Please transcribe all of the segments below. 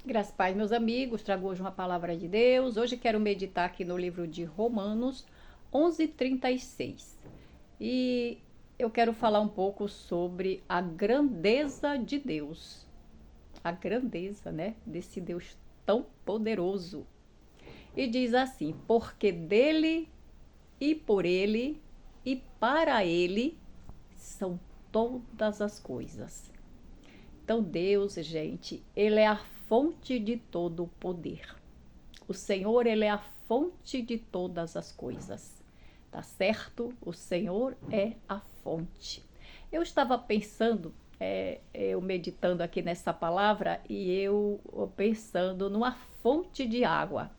Graças a Paz, meus amigos, trago hoje uma palavra de Deus. Hoje quero meditar aqui no livro de Romanos 11:36. E eu quero falar um pouco sobre a grandeza de Deus. A grandeza, né, desse Deus tão poderoso. E diz assim: porque dele e por ele e para ele são todas as coisas. Então Deus, gente, ele é a fonte de todo o poder. O Senhor, ele é a fonte de todas as coisas. Tá certo? O Senhor é a fonte. Eu estava pensando, eu meditando aqui nessa palavra e eu pensando numa fonte de água.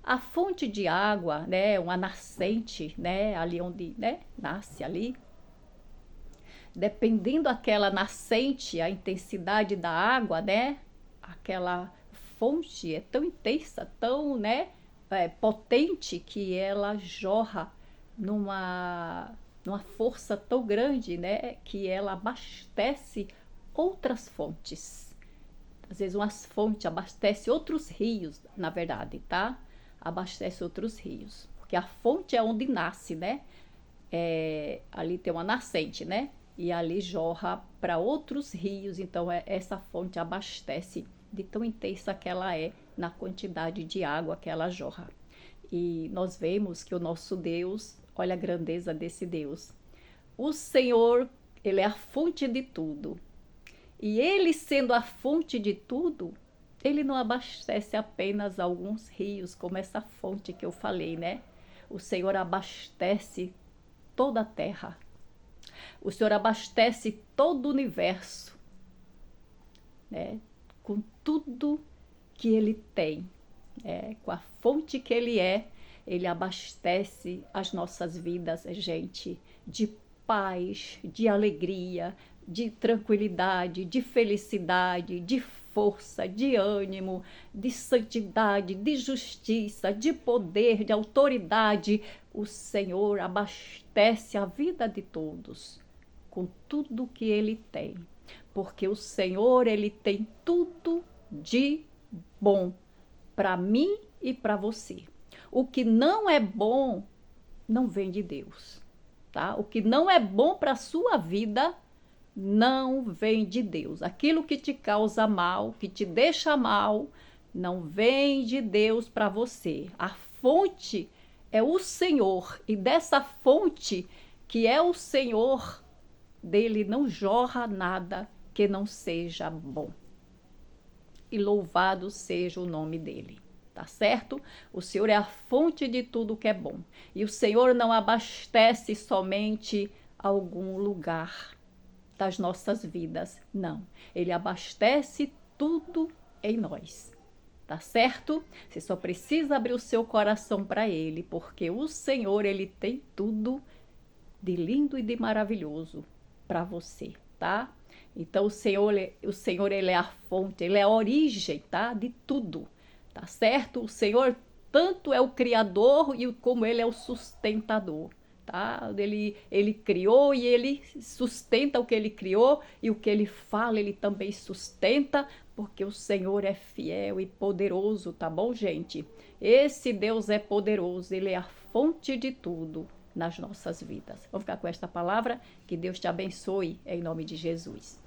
A fonte de água, né, uma nascente, né, ali onde, né, nasce ali, dependendo daquela nascente, a intensidade da água, né? Aquela fonte é tão intensa, tão, né, potente que ela jorra numa força tão grande, né, que ela abastece outras fontes. Às vezes umas fontes abastece outros rios, na verdade, tá? Abastece outros rios, porque a fonte é onde nasce, né? Ali tem uma nascente, né? E ali jorra para outros rios, então essa fonte abastece de tão intensa que ela é na quantidade de água que ela jorra. E nós vemos que o nosso Deus, olha a grandeza desse Deus. O Senhor, ele é a fonte de tudo. E ele sendo a fonte de tudo, ele não abastece apenas alguns rios, como essa fonte que eu falei, né? O Senhor abastece toda a terra. O Senhor abastece todo o universo, né? Com tudo que Ele tem, com a fonte que Ele é, Ele abastece as nossas vidas, gente, de paz, de alegria, de tranquilidade, de felicidade, de força, de ânimo, de santidade, de justiça, de poder, de autoridade. O Senhor abastece a vida de todos com tudo que Ele tem, porque o Senhor, Ele tem tudo de bom para mim e para você. O que não é bom não vem de Deus, tá? O que não é bom para a sua vida não vem de Deus. Aquilo que te causa mal, que te deixa mal, não vem de Deus para você. A fonte é o Senhor, e dessa fonte que é o Senhor, dele não jorra nada que não seja bom. E louvado seja o nome dele. Tá certo? O Senhor é a fonte de tudo que é bom. E o Senhor não abastece somente algum lugar das nossas vidas. Não. Ele abastece tudo em nós. Tá certo? Você só precisa abrir o seu coração para ele, porque o Senhor, ele tem tudo de lindo e de maravilhoso para você, tá? Então o Senhor, ele é a fonte, ele é a origem, tá? De tudo, tá certo? O Senhor tanto é o criador e como ele é o sustentador, tá? Ele criou e ele sustenta o que ele criou, e o que ele fala ele também sustenta, porque o Senhor é fiel e poderoso, tá bom, gente? Esse Deus é poderoso, ele é a fonte de tudo nas nossas vidas. Vamos ficar com esta palavra. Que Deus te abençoe em nome de Jesus.